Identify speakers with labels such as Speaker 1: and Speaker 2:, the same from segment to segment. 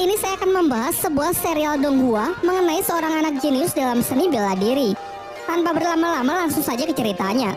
Speaker 1: Kali ini saya akan membahas sebuah serial donghua mengenai seorang anak jenius dalam seni bela diri. Tanpa berlama-lama langsung saja ke ceritanya.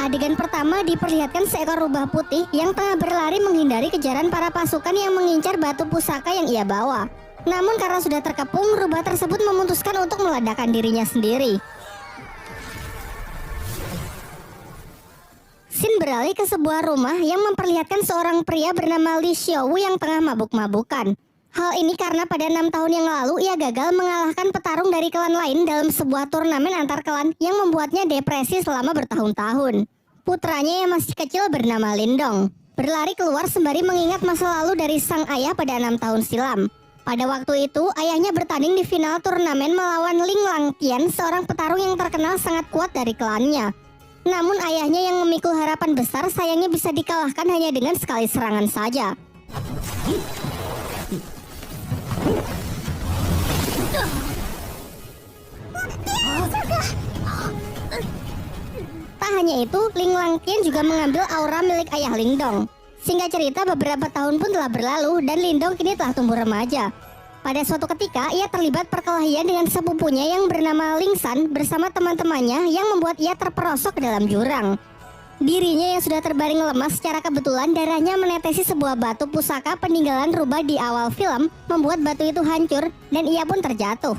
Speaker 1: Adegan pertama diperlihatkan seekor rubah putih yang tengah berlari menghindari kejaran para pasukan yang mengincar batu pusaka yang ia bawa. Namun karena sudah terkepung, rubah tersebut memutuskan untuk meledakkan dirinya sendiri. Scene beralih ke sebuah rumah yang memperlihatkan seorang pria bernama Li Xiaowu yang tengah mabuk-mabukan. Hal ini karena pada 6 tahun yang lalu ia gagal mengalahkan petarung dari klan lain dalam sebuah turnamen antar klan yang membuatnya depresi selama bertahun-tahun. Putranya yang masih kecil bernama Lindong berlari keluar sembari mengingat masa lalu dari sang ayah pada 6 tahun silam. Pada waktu itu ayahnya bertanding di final turnamen melawan Ling Langtian, seorang petarung yang terkenal sangat kuat dari klannya. Namun ayahnya yang memikul harapan besar sayangnya bisa dikalahkan hanya dengan sekali serangan saja. Tak hanya itu, Ling Langtian juga mengambil aura milik ayah Lindong. Singkat cerita, beberapa tahun pun telah berlalu dan Lindong kini telah tumbuh remaja. Pada suatu ketika, ia terlibat perkelahian dengan sepupunya yang bernama Ling San bersama teman-temannya yang membuat ia terperosok ke dalam jurang. Dirinya yang sudah terbaring lemas secara kebetulan darahnya menetesi sebuah batu pusaka peninggalan rubah di awal film, membuat batu itu hancur dan ia pun terjatuh.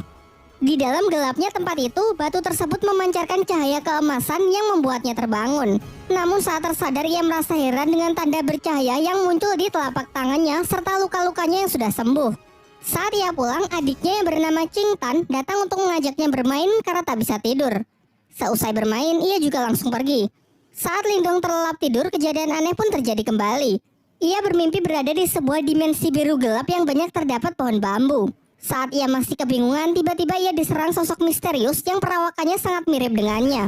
Speaker 1: Di dalam gelapnya tempat itu, batu tersebut memancarkan cahaya keemasan yang membuatnya terbangun. Namun saat tersadar ia merasa heran dengan tanda bercahaya yang muncul di telapak tangannya serta luka-lukanya yang sudah sembuh. Saat ia pulang, adiknya yang bernama Qing Tan datang untuk mengajaknya bermain karena tak bisa tidur. Seusai bermain, ia juga langsung pergi. Saat Lindong terlelap tidur, kejadian aneh pun terjadi kembali. Ia bermimpi berada di sebuah dimensi biru gelap yang banyak terdapat pohon bambu. Saat ia masih kebingungan, tiba-tiba ia diserang sosok misterius yang perawakannya sangat mirip dengannya.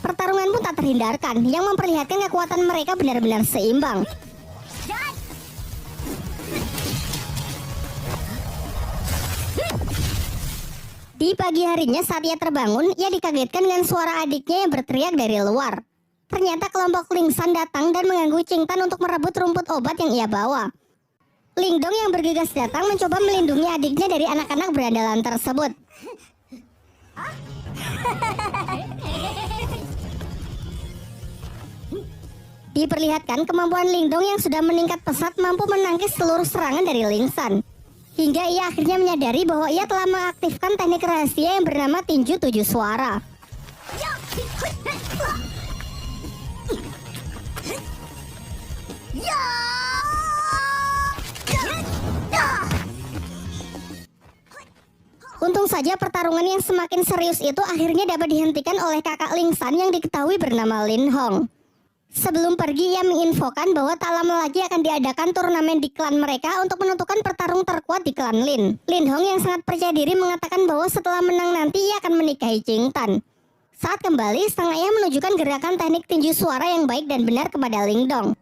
Speaker 1: Pertarungan pun tak terhindarkan, yang memperlihatkan kekuatan mereka benar-benar seimbang. Di pagi harinya saat ia terbangun, ia dikagetkan dengan suara adiknya yang berteriak dari luar. Ternyata kelompok Ling San datang dan mengganggu Qing Tan untuk merebut rumput obat yang ia bawa. Lindong yang bergegas datang mencoba melindungi adiknya dari anak-anak berandalan tersebut. Diperlihatkan kemampuan Lindong yang sudah meningkat pesat mampu menangkis seluruh serangan dari Ling San. Hingga ia akhirnya menyadari bahwa ia telah mengaktifkan teknik rahasia yang bernama tinju 7 suara. Untung saja pertarungan yang semakin serius itu akhirnya dapat dihentikan oleh kakak Ling San yang diketahui bernama Lin Hong. Sebelum pergi, ia menginfokan bahwa tak lama lagi akan diadakan turnamen di klan mereka untuk menentukan petarung terkuat di klan Lin. Lin Hong yang sangat percaya diri mengatakan bahwa setelah menang nanti ia akan menikahi Qing Tan. Saat kembali, sang ayah menunjukkan gerakan teknik tinju suara yang baik dan benar kepada Lindong.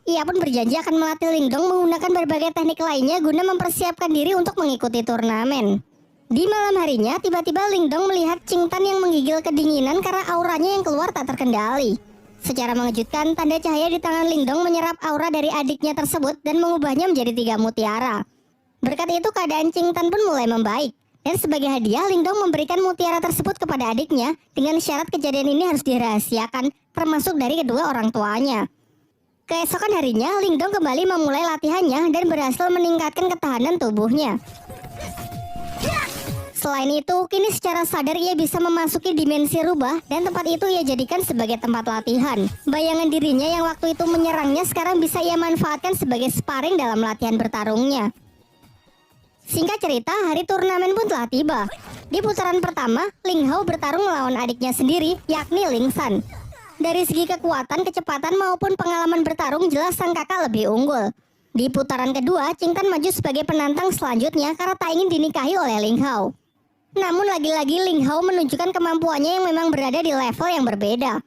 Speaker 1: Ia pun berjanji akan melatih Lindong menggunakan berbagai teknik lainnya guna mempersiapkan diri untuk mengikuti turnamen. Di malam harinya, tiba-tiba Lindong melihat Qing Tan yang menggigil kedinginan karena auranya yang keluar tak terkendali. Secara mengejutkan, tanda cahaya di tangan Lindong menyerap aura dari adiknya tersebut dan mengubahnya menjadi 3 mutiara. Berkat itu, keadaan Qing Tan pun mulai membaik. Dan sebagai hadiah, Lindong memberikan mutiara tersebut kepada adiknya dengan syarat kejadian ini harus dirahasiakan, termasuk dari kedua orang tuanya. Keesokan harinya, Lindong kembali memulai latihannya dan berhasil meningkatkan ketahanan tubuhnya. Selain itu, kini secara sadar ia bisa memasuki dimensi rubah dan tempat itu ia jadikan sebagai tempat latihan. Bayangan dirinya yang waktu itu menyerangnya sekarang bisa ia manfaatkan sebagai sparring dalam latihan bertarungnya. Singkat cerita, hari turnamen pun telah tiba. Di putaran pertama, Ling Hao bertarung melawan adiknya sendiri, yakni Ling San. Dari segi kekuatan, kecepatan maupun pengalaman bertarung jelas sang kakak lebih unggul. Di putaran kedua, Qing Tan maju sebagai penantang selanjutnya karena tak ingin dinikahi oleh Ling Hao. Namun lagi-lagi Ling Hao menunjukkan kemampuannya yang memang berada di level yang berbeda.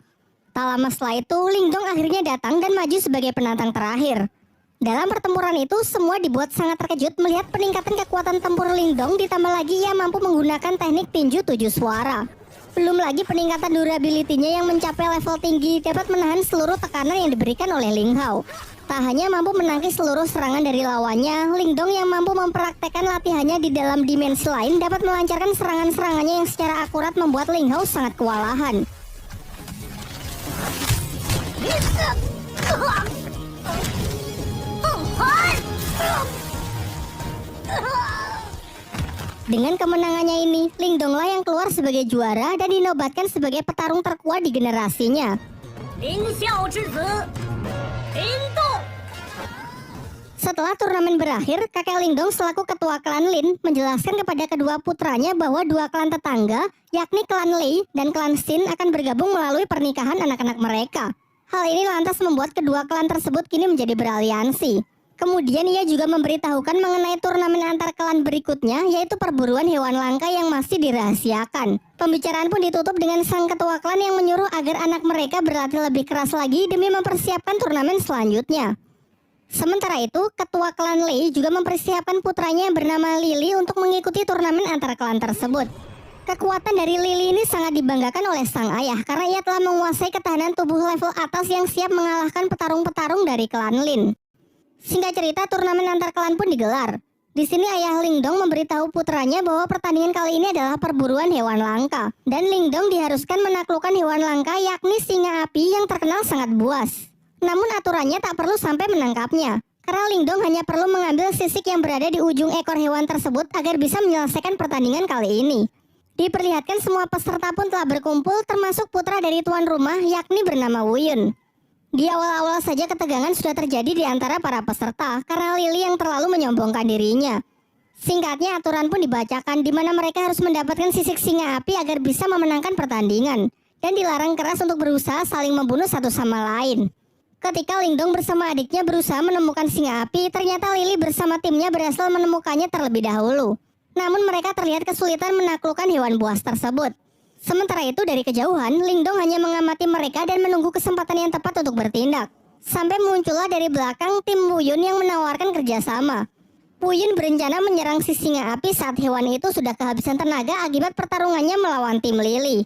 Speaker 1: Tak lama setelah itu, Lindong akhirnya datang dan maju sebagai penantang terakhir. Dalam pertempuran itu, semua dibuat sangat terkejut melihat peningkatan kekuatan tempur Lingdong, ditambah lagi ia mampu menggunakan teknik tinju 7 suara. Belum lagi peningkatan durability-nya yang mencapai level tinggi dapat menahan seluruh tekanan yang diberikan oleh Ling Hao. Tak hanya mampu menangkis seluruh serangan dari lawannya, Lingdong yang mampu mempraktekkan latihannya di dalam dimensi lain dapat melancarkan serangan-serangannya yang secara akurat membuat Ling Hao sangat kewalahan. Dengan kemenangannya ini, Lingdonglah yang keluar sebagai juara dan dinobatkan sebagai petarung terkuat di generasinya. Setelah turnamen berakhir, kakek Lingdong selaku ketua klan Lin menjelaskan kepada kedua putranya bahwa dua klan tetangga, yakni klan Lei dan klan Xin akan bergabung melalui pernikahan anak-anak mereka. Hal ini lantas membuat kedua klan tersebut kini menjadi beraliansi. Kemudian ia juga memberitahukan mengenai turnamen antar klan berikutnya, yaitu perburuan hewan langka yang masih dirahasiakan. Pembicaraan pun ditutup dengan sang ketua klan yang menyuruh agar anak mereka berlatih lebih keras lagi demi mempersiapkan turnamen selanjutnya. Sementara itu, ketua klan Lei juga mempersiapkan putranya yang bernama Lily untuk mengikuti turnamen antar klan tersebut. Kekuatan dari Lily ini sangat dibanggakan oleh sang ayah karena ia telah menguasai ketahanan tubuh level atas yang siap mengalahkan petarung-petarung dari klan Lin. Singkat cerita, turnamen antar klan pun digelar. Di sini ayah Lingdong memberitahu putranya bahwa pertandingan kali ini adalah perburuan hewan langka, dan Lingdong diharuskan menaklukkan hewan langka yakni singa api yang terkenal sangat buas. Namun aturannya tak perlu sampai menangkapnya, karena Lingdong hanya perlu mengambil sisik yang berada di ujung ekor hewan tersebut agar bisa menyelesaikan pertandingan kali ini. Diperlihatkan semua peserta pun telah berkumpul, termasuk putra dari tuan rumah yakni bernama Wuyun. Di awal-awal saja ketegangan sudah terjadi di antara para peserta karena Lily yang terlalu menyombongkan dirinya. Singkatnya aturan pun dibacakan di mana mereka harus mendapatkan sisik singa api agar bisa memenangkan pertandingan dan dilarang keras untuk berusaha saling membunuh satu sama lain. Ketika Lingdong bersama adiknya berusaha menemukan singa api, ternyata Lily bersama timnya berhasil menemukannya terlebih dahulu. Namun mereka terlihat kesulitan menaklukkan hewan buas tersebut. Sementara itu dari kejauhan, Lingdong hanya mengamati mereka dan menunggu kesempatan yang tepat untuk bertindak. Sampai muncullah dari belakang tim Wuyun yang menawarkan kerjasama. Wuyun berencana menyerang si singa api saat hewan itu sudah kehabisan tenaga akibat pertarungannya melawan tim Lily.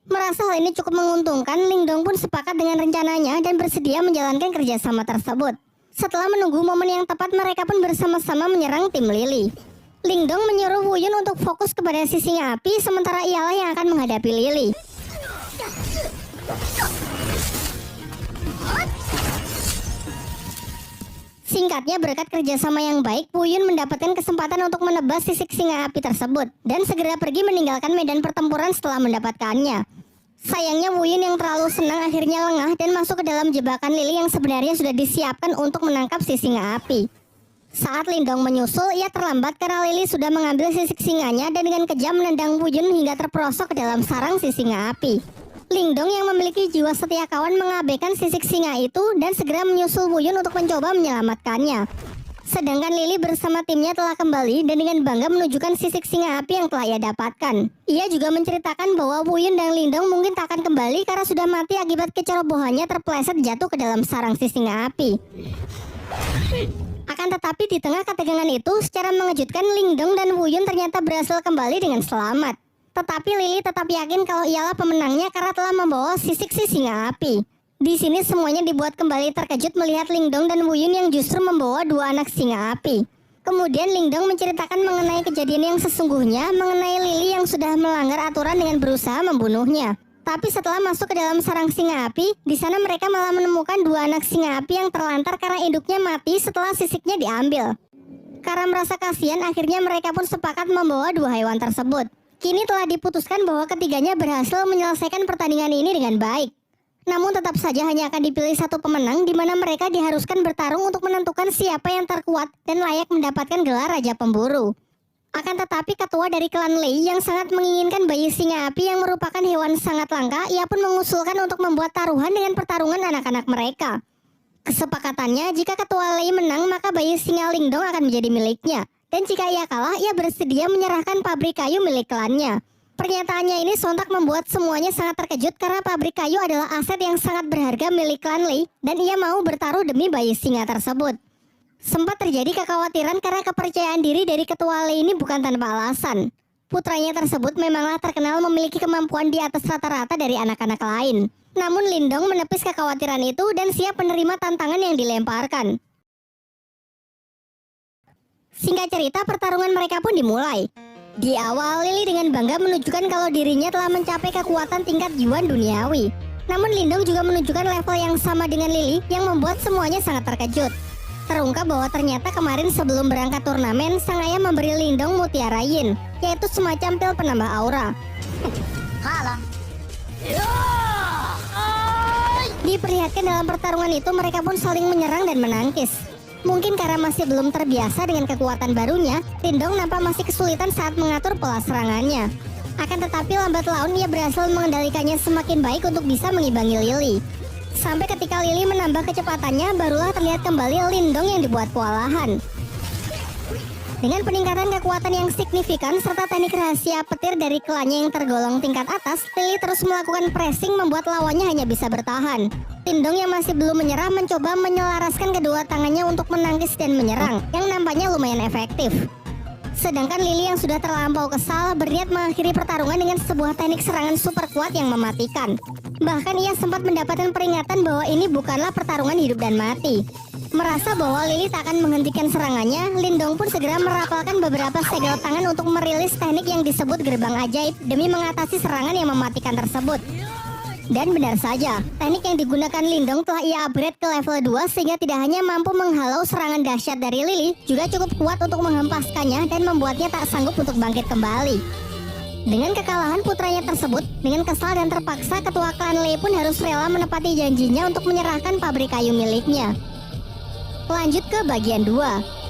Speaker 1: Merasa hal ini cukup menguntungkan, Lingdong pun sepakat dengan rencananya dan bersedia menjalankan kerjasama tersebut. Setelah menunggu momen yang tepat, mereka pun bersama-sama menyerang tim Lily. Lingdong menyuruh Wuyun untuk fokus kepada si singa api, sementara ialah yang akan menghadapi Lily. Singkatnya, berkat kerjasama yang baik, Wuyun mendapatkan kesempatan untuk menebas sisik singa api tersebut dan segera pergi meninggalkan medan pertempuran setelah mendapatkannya. Sayangnya Wuyun yang terlalu senang akhirnya lengah dan masuk ke dalam jebakan Lily yang sebenarnya sudah disiapkan untuk menangkap si singa api. Saat Lingdong menyusul, ia terlambat karena Lily sudah mengambil sisik singanya dan dengan kejam menendang Wuyun hingga terperosok ke dalam sarang si singa api. Lingdong yang memiliki jiwa setia kawan mengabaikan sisik singa itu dan segera menyusul Wuyun untuk mencoba menyelamatkannya. Sedangkan Lily bersama timnya telah kembali dan dengan bangga menunjukkan sisik singa api yang telah ia dapatkan. Ia juga menceritakan bahwa Wuyun dan Lingdong mungkin tak akan kembali karena sudah mati akibat kecerobohannya terpeleset jatuh ke dalam sarang si singa api. Akan tetapi di tengah ketegangan itu, secara mengejutkan Lingdong dan Wuyun ternyata berhasil kembali dengan selamat. Tetapi Lily tetap yakin kalau ialah pemenangnya karena telah membawa sisik si singa api. Di sini semuanya dibuat kembali terkejut melihat Lingdong dan Wuyun yang justru membawa dua anak singa api. Kemudian Lingdong menceritakan mengenai kejadian yang sesungguhnya, mengenai Lily yang sudah melanggar aturan dengan berusaha membunuhnya. Tapi setelah masuk ke dalam sarang singa api, di sana mereka malah menemukan dua anak singa api yang terlantar karena induknya mati setelah sisiknya diambil. Karena merasa kasihan, akhirnya mereka pun sepakat membawa dua hewan tersebut. Kini telah diputuskan bahwa ketiganya berhasil menyelesaikan pertandingan ini dengan baik. Namun tetap saja hanya akan dipilih satu pemenang di mana mereka diharuskan bertarung untuk menentukan siapa yang terkuat dan layak mendapatkan gelar Raja Pemburu. Akan tetapi ketua dari klan Lei yang sangat menginginkan bayi singa api yang merupakan hewan sangat langka, ia pun mengusulkan untuk membuat taruhan dengan pertarungan anak-anak mereka. Kesepakatannya, jika ketua Lei menang maka bayi singa Lingdong akan menjadi miliknya, dan jika ia kalah ia bersedia menyerahkan pabrik kayu milik klannya. Pernyataannya ini sontak membuat semuanya sangat terkejut karena pabrik kayu adalah aset yang sangat berharga milik klan Lei dan ia mau bertaruh demi bayi singa tersebut. Sempat terjadi kekhawatiran karena kepercayaan diri dari ketua Lei ini bukan tanpa alasan. Putranya tersebut memanglah terkenal memiliki kemampuan di atas rata-rata dari anak-anak lain. Namun Lindong menepis kekhawatiran itu dan siap menerima tantangan yang dilemparkan. Singkat cerita, pertarungan mereka pun dimulai. Di awal, Lily dengan bangga menunjukkan kalau dirinya telah mencapai kekuatan tingkat Yuan duniawi. Namun Lindong juga menunjukkan level yang sama dengan Lily yang membuat semuanya sangat terkejut. Terungkap bahwa ternyata kemarin sebelum berangkat turnamen, sang ayah memberi Lindong Mutiara Yin, yaitu semacam pil penambah aura. Diperlihatkan dalam pertarungan itu mereka pun saling menyerang dan menangkis. Mungkin karena masih belum terbiasa dengan kekuatan barunya, Lindong nampak masih kesulitan saat mengatur pola serangannya. Akan tetapi lambat laun ia berhasil mengendalikannya semakin baik untuk bisa mengimbangi Lily. Sampai ketika Lily menambah kecepatannya, barulah terlihat kembali Lindong yang dibuat kewalahan. Dengan peningkatan kekuatan yang signifikan serta teknik rahasia petir dari klannya yang tergolong tingkat atas, Lily terus melakukan pressing membuat lawannya hanya bisa bertahan. Lindong yang masih belum menyerah mencoba menyelaraskan kedua tangannya untuk menangkis dan menyerang, yang nampaknya lumayan efektif. Sedangkan Lily yang sudah terlampau kesal berniat mengakhiri pertarungan dengan sebuah teknik serangan super kuat yang mematikan. Bahkan ia sempat mendapatkan peringatan bahwa ini bukanlah pertarungan hidup dan mati. Merasa bahwa Lily tak akan menghentikan serangannya, Lindong pun segera merapalkan beberapa segel tangan untuk merilis teknik yang disebut gerbang ajaib demi mengatasi serangan yang mematikan tersebut. Dan benar saja, teknik yang digunakan Lindong telah ia upgrade ke level 2 sehingga tidak hanya mampu menghalau serangan dahsyat dari Lily, juga cukup kuat untuk menghempaskannya dan membuatnya tak sanggup untuk bangkit kembali. Dengan kekalahan putranya tersebut, dengan kesal dan terpaksa ketua klan Lei pun harus rela menepati janjinya untuk menyerahkan pabrik kayu miliknya. Lanjut ke bagian 2.